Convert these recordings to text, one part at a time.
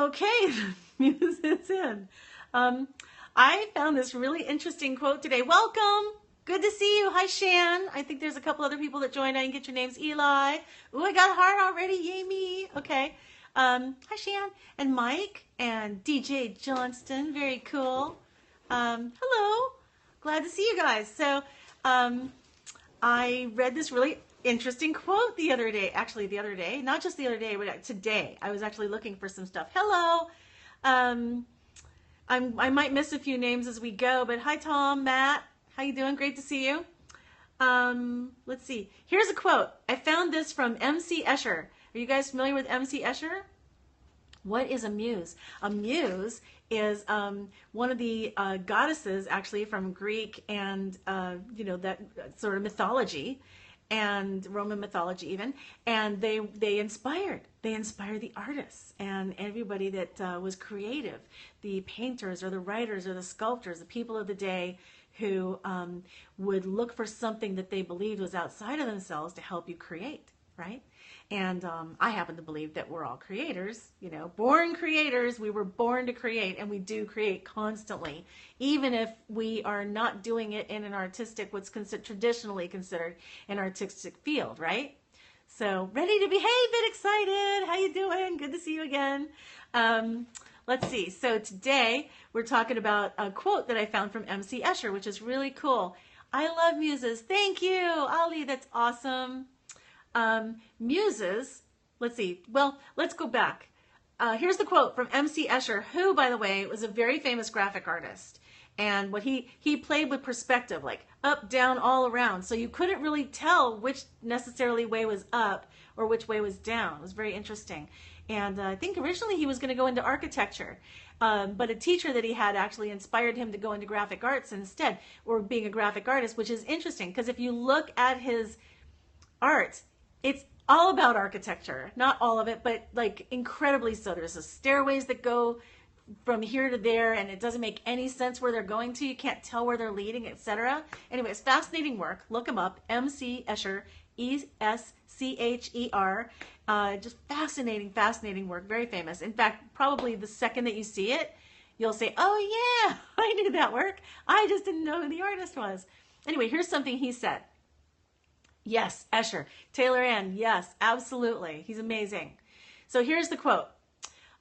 Okay, Muse is in. I found this really interesting quote today. Welcome. Good to see you. Hi, Shan. I think there's a couple other people that joined. I didn't get your names. Eli. Ooh, I got a heart already. Yay me. Okay. Hi, Shan. And Mike and DJ Johnston. Very cool. Hello. Glad to see you guys. So I read this really interesting quote the other day. Actually, the other day. Not just the other day, but today. I was actually looking for some stuff. Hello. I might miss a few names as we go, but hi, Tom, Matt. How you doing? Great to see you. Let's see. Here's a quote. I found this from MC Escher. Are you guys familiar with MC Escher? What is a muse? A muse is one of the goddesses, actually, from Greek and that sort of mythology, and Roman mythology even, and they inspired the artists and everybody that was creative, the painters or the writers or the sculptors, the people of the day who would look for something that they believed was outside of themselves to help you create, right? And I happen to believe that we're all creators, born creators. We were born to create, and we do create constantly, even if we are not doing it in an artistic, what's traditionally considered an artistic field, right? So ready to behave and excited. How you doing? Good to see you again. Let's see. So today we're talking about a quote that I found from MC Escher, which is really cool. I love muses. Thank you, Ali. That's awesome. Muses, let's see. Well, let's go back. Here's the quote from MC Escher, who, by the way, was a very famous graphic artist. And what he played with perspective, like up, down, all around. So you couldn't really tell which necessarily way was up or which way was down. It was very interesting. And I think originally he was going to go into architecture. But a teacher that he had actually inspired him to go into graphic arts instead, or being a graphic artist, which is interesting. Because if you look at his art, it's all about architecture. Not all of it, but like incredibly so. There's the stairways that go from here to there, and it doesn't make any sense where they're going to. You can't tell where they're leading, etc. Anyway, it's fascinating work. Look him up. MC Escher, E-S-C-H-E-R. Just fascinating work. Very famous. In fact, probably the second that you see it, you'll say, oh yeah, I knew that work. I just didn't know who the artist was. Anyway, here's something he said. Yes, Escher. Taylor Ann, yes, absolutely. He's amazing. So here's the quote.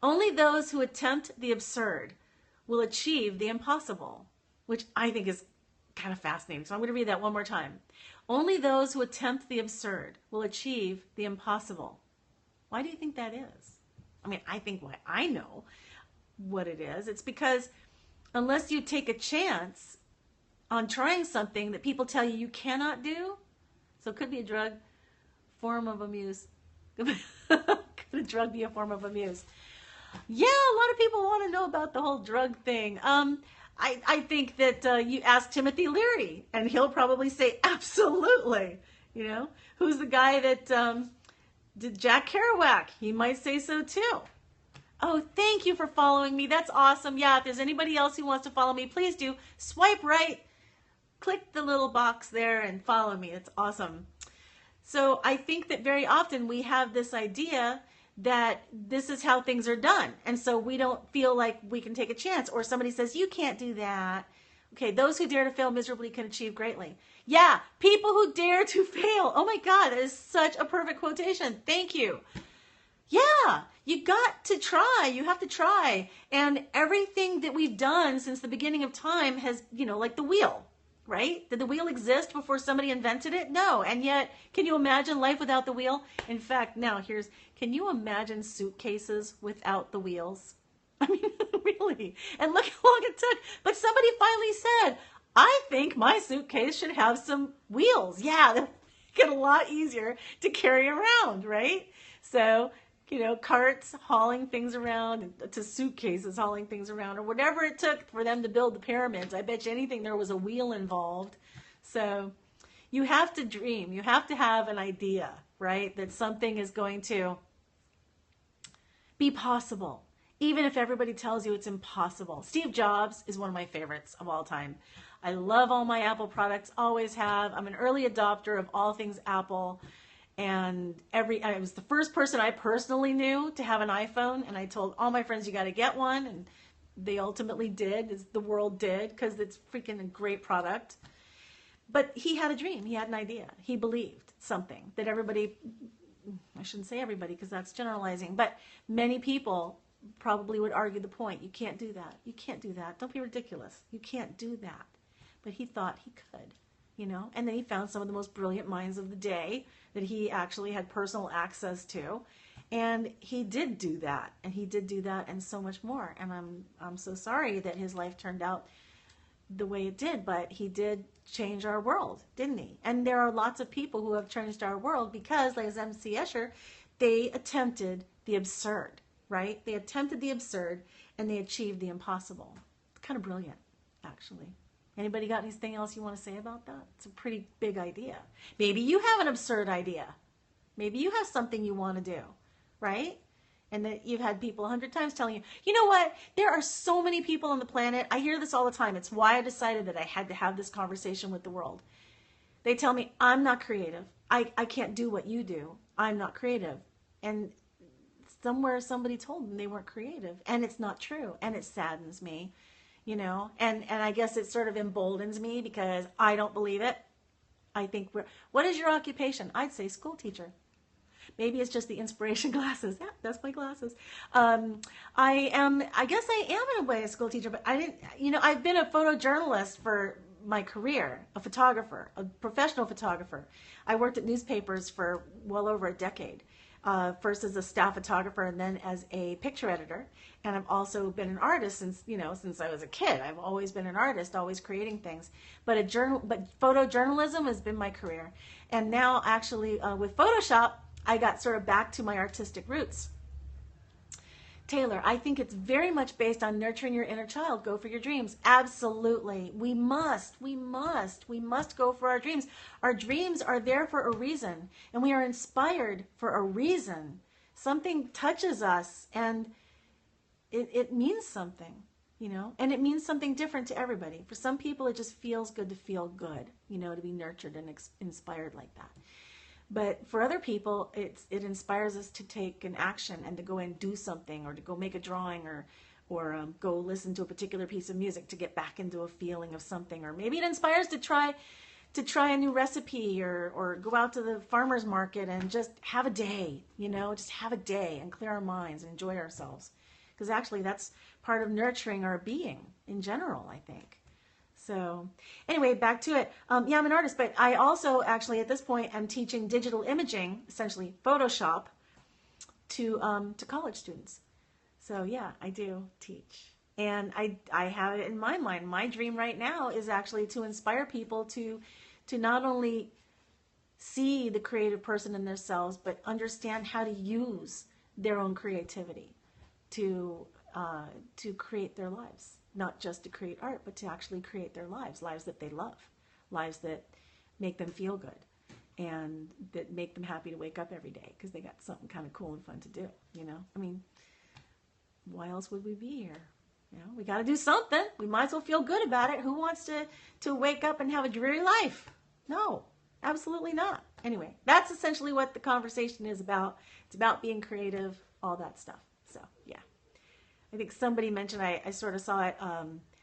Only those who attempt the absurd will achieve the impossible, which I think is kind of fascinating. So I'm going to read that one more time. Only those who attempt the absurd will achieve the impossible. Why do you think that is? I mean, I think I know what it is. It's because unless you take a chance on trying something that people tell you cannot do, so it could be a drug, form of a muse. Could a drug be a form of a muse? Yeah, a lot of people want to know about the whole drug thing. I think that you ask Timothy Leary, and he'll probably say absolutely. Who's the guy that did Jack Kerouac? He might say so too. Oh, thank you for following me. That's awesome. Yeah, if there's anybody else who wants to follow me, please do. Swipe right. Click the little box there and follow me. It's awesome. So I think that very often we have this idea that this is how things are done. And so we don't feel like we can take a chance. Or somebody says, you can't do that. Okay, those who dare to fail miserably can achieve greatly. Yeah, people who dare to fail. Oh my God, that is such a perfect quotation. Thank you. Yeah, you got to try. You have to try. And everything that we've done since the beginning of time has, like the wheel. Right? Did the wheel exist before somebody invented it? No. And yet, can you imagine life without the wheel? In fact, now can you imagine suitcases without the wheels? I mean, really. And look how long it took. But somebody finally said, I think my suitcase should have some wheels. Yeah, that make it a lot easier to carry around, right? So, carts hauling things around, to suitcases hauling things around, or whatever it took for them to build the pyramids. I bet you anything there was a wheel involved. So you have to dream. You have to have an idea, right? That something is going to be possible, even if everybody tells you it's impossible. Steve Jobs is one of my favorites of all time. I love all my Apple products, always have. I'm an early adopter of all things Apple. And I was the first person I personally knew to have an iPhone, and I told all my friends, you got to get one, and they ultimately did, as the world did, because it's freaking a great product. But he had a dream, he had an idea, he believed something that everybody, I shouldn't say everybody because that's generalizing, but many people probably would argue the point. You can't do that. You can't do that. Don't be ridiculous. You can't do that. But he thought he could, you know, and then he found some of the most brilliant minds of the day that he actually had personal access to. And he did do that, and he did do that and so much more. And I'm so sorry that his life turned out the way it did, but he did change our world, didn't he? And there are lots of people who have changed our world because, like M.C. Escher, they attempted the absurd, right? They attempted the absurd and they achieved the impossible. It's kind of brilliant, actually. Anybody got anything else you want to say about that? It's a pretty big idea. Maybe you have an absurd idea. Maybe you have something you want to do, right? And that you've had people 100 times telling you, you know what? There are so many people on the planet. I hear this all the time. It's why I decided that I had to have this conversation with the world. They tell me, I'm not creative. I can't do what you do. I'm not creative. And somewhere somebody told them they weren't creative. And it's not true. And it saddens me, you know. And I guess it sort of emboldens me because I don't believe it. I think what is your occupation? I'd say school teacher. Maybe it's just the inspiration glasses. Yeah, that's my glasses. I guess I am in a way a school teacher, but I didn't, you know, I've been a photojournalist for my career, a photographer, a professional photographer. I worked at newspapers for well over a decade. First as a staff photographer and then as a picture editor. And I've also been an artist since I was a kid. I've always been an artist, always creating things. But photojournalism has been my career. And now actually with Photoshop, I got sort of back to my artistic roots. Taylor, I think it's very much based on nurturing your inner child. Go for your dreams. Absolutely. We must go for our dreams. Our dreams are there for a reason, and we are inspired for a reason. Something touches us, and it means something, you know, and it means something different to everybody. For some people, it just feels good to feel good, you know, to be nurtured and inspired like that. But for other people, it inspires us to take an action and to go and do something, or to go make a drawing, or go listen to a particular piece of music to get back into a feeling of something. Or maybe it inspires to try a new recipe, or go out to the farmer's market and just have a day, you know, just have a day and clear our minds and enjoy ourselves. Because actually that's part of nurturing our being in general, I think. So anyway, back to it. Yeah, I'm an artist, but I also actually at this point am teaching digital imaging, essentially Photoshop, to college students. So yeah, I do teach. And I have it in my mind. My dream right now is actually to inspire people to not only see the creative person in themselves, but understand how to use their own creativity to create their lives. Not just to create art, but to actually create their lives that they love, lives that make them feel good, and that make them happy to wake up every day because they got something kind of cool and fun to do, you know? I mean, why else would we be here? You know, we got to do something. We might as well feel good about it. Who wants to wake up and have a dreary life? No, absolutely not. Anyway, that's essentially what the conversation is about. It's about being creative, all that stuff. So, yeah. I think somebody mentioned, I sort of saw it,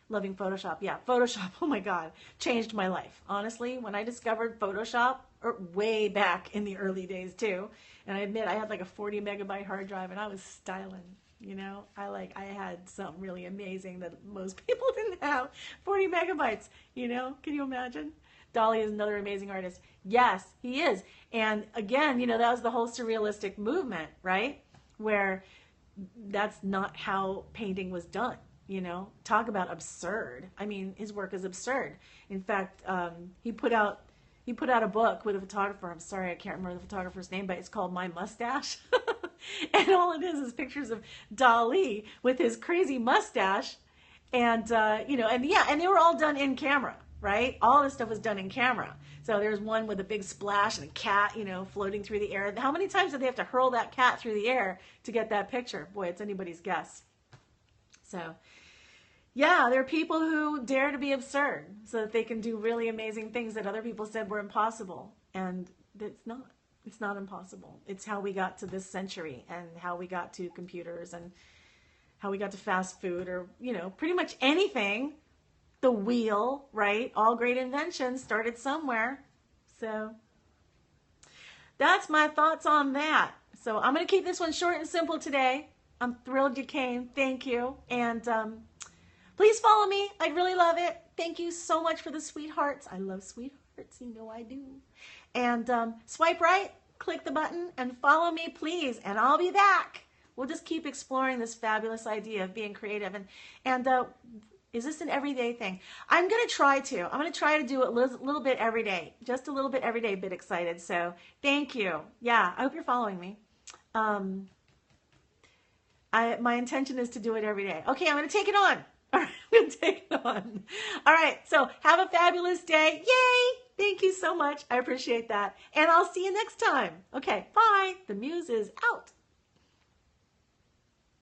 loving Photoshop. Yeah, Photoshop, oh my God, changed my life. Honestly, when I discovered Photoshop, or way back in the early days too, and I admit I had like a 40 megabyte hard drive and I was styling, you know. I had something really amazing that most people didn't have, 40 megabytes, you know. Can you imagine? Dolly is another amazing artist. Yes, he is. And again, you know, that was the whole surrealistic movement, right? Where that's not how painting was done, you know. Talk about absurd. I mean, his work is absurd. In fact, he put out a book with a photographer. I'm sorry, I can't remember the photographer's name, but it's called My Mustache. And all it is pictures of Dali with his crazy mustache, and you know, and yeah, and they were all done in camera, right? All this stuff was done in camera. So there's one with a big splash and a cat, you know, floating through the air. How many times did they have to hurl that cat through the air to get that picture? Boy, it's anybody's guess. So, yeah, there are people who dare to be absurd so that they can do really amazing things that other people said were impossible. And it's not. It's not impossible. It's how we got to this century and how we got to computers and how we got to fast food or, pretty much anything. The wheel, right? All great inventions started somewhere. So that's my thoughts on that. So I'm going to keep this one short and simple today. I'm thrilled you came. Thank you. And please follow me. I'd really love it. Thank you so much for the sweethearts. I love sweethearts. You know I do. And swipe right, click the button, and follow me, please. And I'll be back. We'll just keep exploring this fabulous idea of being creative. And is this an everyday thing? I'm going to try to. I'm going to try to do it a little bit every day. Just a little bit every day, bit excited. So thank you. Yeah, I hope you're following me. My intention is to do it every day. Okay, I'm going to take it on. All right, I'm going to take it on. All right, so have a fabulous day. Yay! Thank you so much. I appreciate that. And I'll see you next time. Okay, bye. The Muse is out.